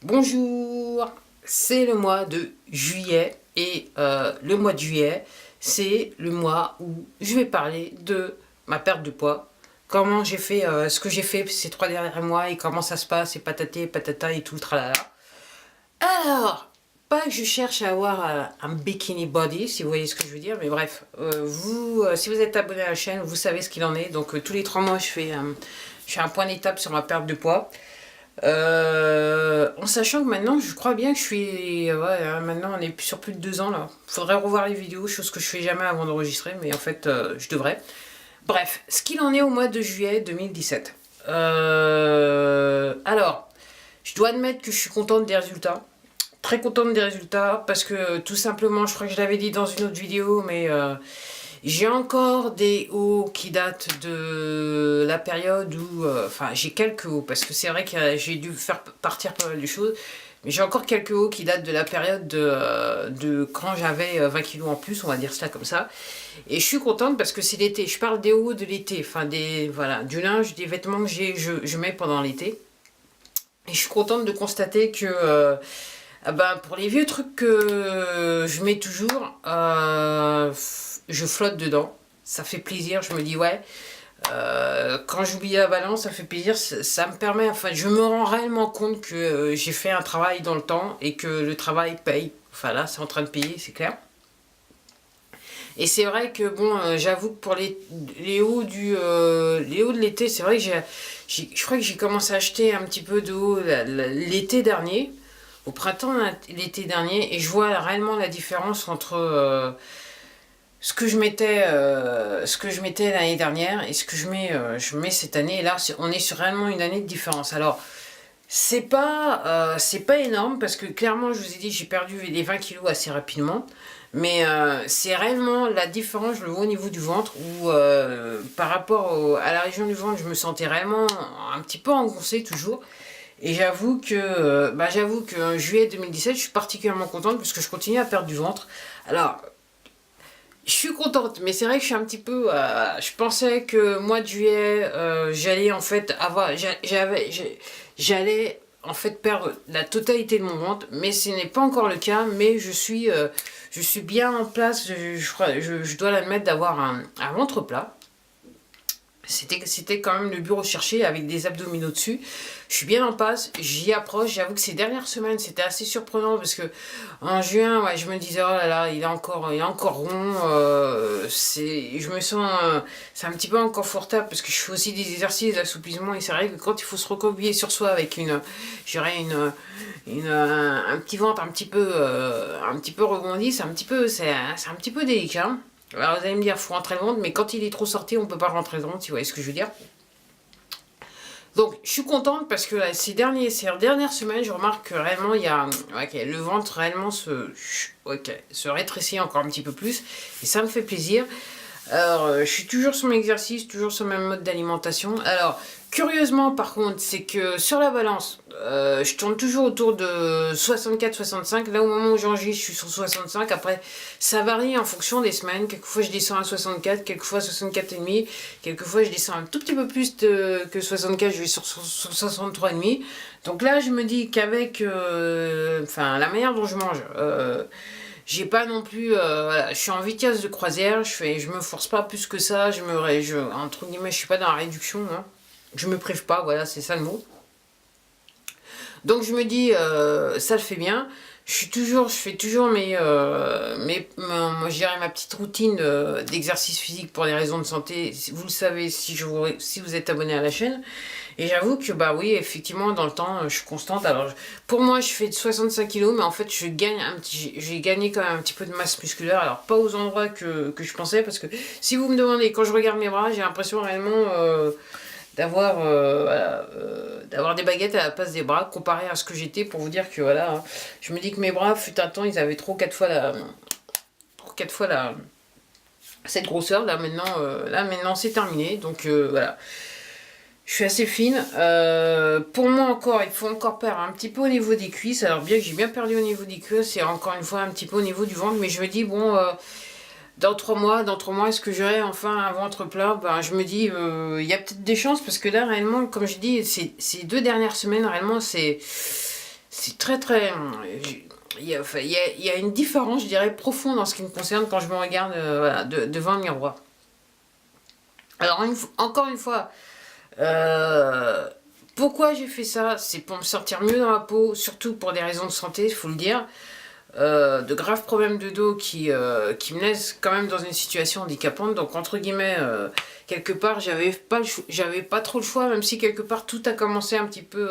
Bonjour, c'est le mois de juillet et le mois de juillet, c'est le mois où je vais parler de ma perte de poids, comment j'ai fait, ce que j'ai fait ces 3 derniers mois et comment ça se passe et patati patata et tout le tralala. Alors, pas que je cherche à avoir un bikini body, si vous voyez ce que je veux dire, mais bref, si vous êtes abonné à la chaîne, vous savez ce qu'il en est. Donc tous les 3 mois, je fais un point d'étape sur ma perte de poids. En sachant que maintenant, je crois bien que je suis... Ouais, hein, maintenant, on est sur plus de 2 ans, là. Faudrait revoir les vidéos, chose que je fais jamais avant d'enregistrer, mais en fait, je devrais. Bref, ce qu'il en est au mois de juillet 2017. Alors, je dois admettre que je suis contente des résultats. Très contente des résultats, parce que tout simplement, je crois que je l'avais dit dans une autre vidéo, mais... j'ai encore des hauts qui datent de la période où... Enfin, j'ai quelques hauts, parce que c'est vrai que j'ai dû faire partir pas mal de choses. Mais j'ai encore quelques hauts qui datent de la période de quand j'avais 20 kilos en plus, on va dire cela comme ça. Et je suis contente parce que c'est l'été. Je parle des hauts de l'été. Enfin, voilà, du linge, des vêtements que je mets pendant l'été. Et je suis contente de constater que... ah ben, pour les vieux trucs que je mets toujours, je flotte dedans. Ça fait plaisir, je me dis ouais. Quand j'oublie la balance, ça fait plaisir. Ça me permet, enfin, je me rends réellement compte que j'ai fait un travail dans le temps et que le travail paye. Enfin là, c'est en train de payer, c'est clair. Et c'est vrai que bon, j'avoue que pour les hauts les hauts de l'été, c'est vrai que je crois que j'ai commencé à acheter un petit peu de hauts l'été dernier, au printemps l'été dernier, et je vois réellement la différence entre ce que je mettais l'année dernière et ce que je mets cette année. Et là, on est sur réellement une année de différence. Alors, c'est pas énorme parce que clairement, je vous ai dit, j'ai perdu les 20 kilos assez rapidement. Mais c'est réellement la différence, je le vois au niveau du ventre, où par rapport à la région du ventre, je me sentais réellement un petit peu engoncée toujours. Et j'avoue que en juillet 2017, je suis particulièrement contente parce que je continue à perdre du ventre. Alors, je suis contente, mais c'est vrai que je suis un petit peu... je pensais que mois de juillet, j'allais en fait j'allais en fait perdre la totalité de mon ventre, mais ce n'est pas encore le cas, mais je suis bien en place, je dois l'admettre d'avoir un ventre plat. C'était quand même le but recherché avec des abdominaux dessus. Je suis bien en passe, j'y approche. J'avoue que ces dernières semaines, c'était assez surprenant parce que en juin, ouais, je me disais, oh là là, il est encore rond. Je me sens, c'est un petit peu inconfortable parce que je fais aussi des exercices d'assouplissement et c'est vrai que quand il faut se recopier sur soi avec un petit ventre un petit peu rebondi, c'est un petit peu délicat. Alors vous allez me dire, faut rentrer le ventre, mais quand il est trop sorti, on peut pas rentrer le ventre, si vous voyez ce que je veux dire. Donc je suis contente parce que là, ces dernières semaines, je remarque que réellement le ventre réellement se rétrécit encore un petit peu plus et ça me fait plaisir. Alors, je suis toujours sur mon exercice, toujours sur le même mode d'alimentation. Alors, curieusement, par contre, c'est que sur la balance, je tourne toujours autour de 64-65. Là, au moment où j'enregistre, je suis sur 65. Après, ça varie en fonction des semaines. Quelquefois, je descends à 64, quelquefois 64,5. Quelquefois, je descends un tout petit peu plus que 64, je vais sur 63,5. Donc là, je me dis qu'avec la manière dont je mange... j'ai pas non plus, voilà, je suis en vitesse de croisière, je me force pas plus que ça, entre guillemets, je suis pas dans la réduction, hein. Je me prive pas, voilà, c'est ça le mot. Donc je me dis, ça le fait bien. Je fais toujours moi je dirais ma petite routine d'exercice physique pour des raisons de santé. Vous le savez si vous êtes abonné à la chaîne. Et j'avoue que bah oui, effectivement, dans le temps, je suis constante. Alors pour moi, je fais de 65 kilos, mais en fait, j'ai gagné quand même un petit peu de masse musculaire. Alors pas aux endroits que je pensais, parce que si vous me demandez, quand je regarde mes bras, j'ai l'impression réellement d'avoir des baguettes à la place des bras comparé à ce que j'étais, pour vous dire que voilà, hein, je me dis que mes bras fut un temps ils avaient trop 4 fois cette grosseur. Là maintenant c'est terminé, donc voilà, je suis assez fine. Pour moi encore, il faut encore perdre un petit peu au niveau des cuisses. Alors bien que j'ai bien perdu au niveau des cuisses et encore une fois un petit peu au niveau du ventre, mais je me dis bon, dans 3 mois, est-ce que j'aurai enfin un ventre plat? Ben, je me dis, il y a peut-être des chances parce que là, réellement, comme je dis, ces 2 dernières semaines, réellement, c'est très très... il y a une différence, je dirais, profonde en ce qui me concerne quand je me regarde voilà, devant un miroir. Alors, encore une fois, pourquoi j'ai fait ça? C'est pour me sentir mieux dans la peau, surtout pour des raisons de santé, il faut le dire. De graves problèmes de dos qui me laissent quand même dans une situation handicapante. Donc, entre guillemets, quelque part, j'avais pas trop le choix, même si quelque part tout a commencé un petit peu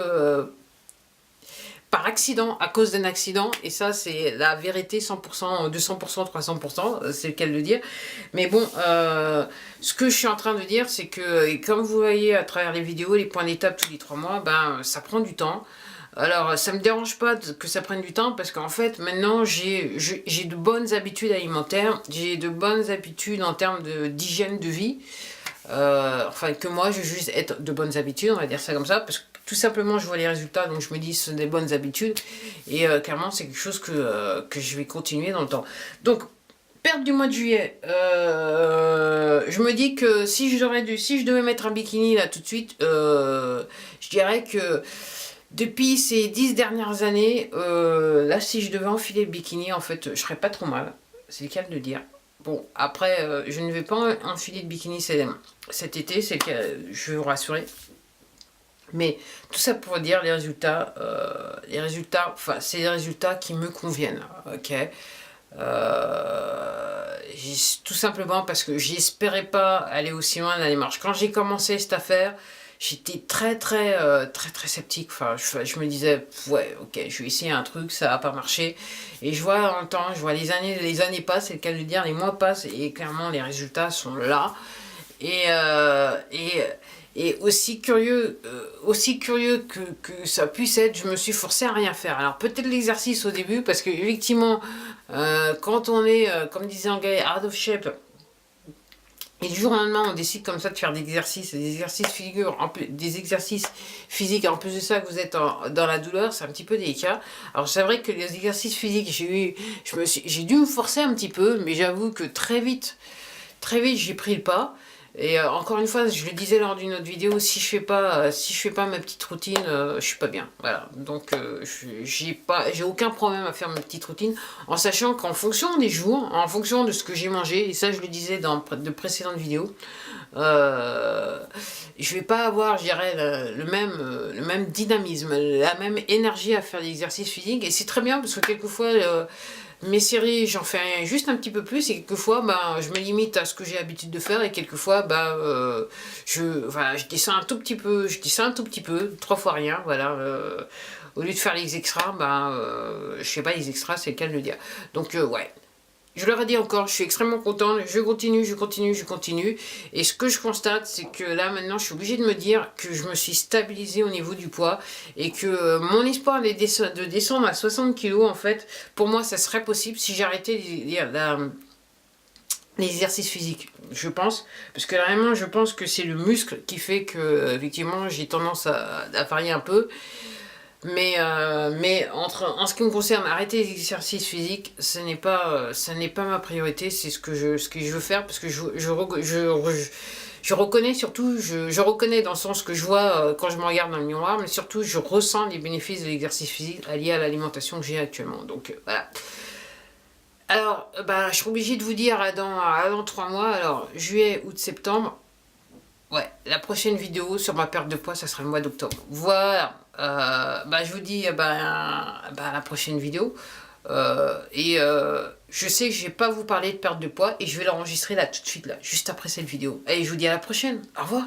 par accident, à cause d'un accident. Et ça, c'est la vérité 100%, 200%, 300%, c'est le cas de le dire. Mais bon, ce que je suis en train de dire, c'est que, et comme vous voyez à travers les vidéos, les points d'étape tous les 3 mois, ben, ça prend du temps. Alors, ça me dérange pas que ça prenne du temps parce qu'en fait, maintenant, j'ai de bonnes habitudes alimentaires, j'ai de bonnes habitudes en termes d'hygiène de vie. Enfin, que moi, je veux juste être de bonnes habitudes, on va dire ça comme ça, parce que tout simplement, je vois les résultats, donc je me dis ce sont des bonnes habitudes. Et clairement, c'est quelque chose que je vais continuer dans le temps. Donc, perte du mois de juillet, je me dis que si je devais mettre un bikini là tout de suite, je dirais que depuis ces 10 dernières années, là, si je devais enfiler le bikini, en fait, je serais pas trop mal. C'est le cas de le dire. Bon, après, je ne vais pas enfiler de bikini cet été, c'est le cas, je vais vous rassurer. Mais tout ça pour dire enfin, c'est les résultats qui me conviennent, ok. Tout simplement parce que j'espérais pas aller aussi loin dans la démarche. Quand j'ai commencé cette affaire, j'étais très sceptique. Enfin, je me disais, ouais, ok, je vais essayer un truc, ça va pas marcher. Et je vois en le temps, je vois les années passent, c'est le cas de le dire, les mois passent, et clairement les résultats sont là. Et aussi curieux que ça puisse être, je me suis forcé à rien faire. Alors peut-être l'exercice au début, parce que effectivement, quand on est, comme disait Anglais, out of shape, et du jour au lendemain, on décide comme ça de faire des exercices physiques, en plus de ça que vous êtes dans la douleur, c'est un petit peu délicat. Alors c'est vrai que les exercices physiques, j'ai dû me forcer un petit peu, mais j'avoue que très vite, j'ai pris le pas. Et encore une fois, je le disais lors d'une autre vidéo, si je fais pas ma petite routine, je suis pas bien. Voilà. Donc j'ai aucun problème à faire ma petite routine, en sachant qu'en fonction des jours, en fonction de ce que j'ai mangé, et ça je le disais dans de précédentes vidéos, je vais pas avoir, je dirais, le même dynamisme, la même énergie à faire l'exercice physique. Et c'est très bien parce que quelquefois mes séries, j'en fais juste un petit peu plus, et quelquefois, ben, je me limite à ce que j'ai l'habitude de faire, et quelquefois, ben, je descends un tout petit peu, 3 fois rien, voilà. Au lieu de faire les extras, ben, je fais pas les extras, c'est le cas de le dire. Donc, ouais. Je leur ai dit encore, je suis extrêmement contente, je continue. Et ce que je constate, c'est que là, maintenant, je suis obligée de me dire que je me suis stabilisée au niveau du poids, et que mon espoir de descendre à 60 kg, en fait, pour moi, ça serait possible si j'arrêtais les exercices physiques, je pense. Parce que vraiment, je pense que c'est le muscle qui fait que, effectivement, j'ai tendance à varier un peu. Mais en ce qui me concerne, arrêter les exercices physiques, ce n'est pas ma priorité, c'est ce que je veux faire, parce que je reconnais surtout, je reconnais dans le sens que je vois quand je me regarde dans le miroir, mais surtout je ressens les bénéfices de l'exercice physique liés à l'alimentation que j'ai actuellement. Donc voilà. Alors, bah, je suis obligée de vous dire dans 3 mois, alors juillet, août, septembre. Ouais, la prochaine vidéo sur ma perte de poids, ça sera le mois d'octobre. Voilà. Bah, je vous dis à la prochaine vidéo. Je sais que je vais pas vous parler de perte de poids, et je vais l'enregistrer là tout de suite, là, juste après cette vidéo. Et je vous dis à la prochaine. Au revoir.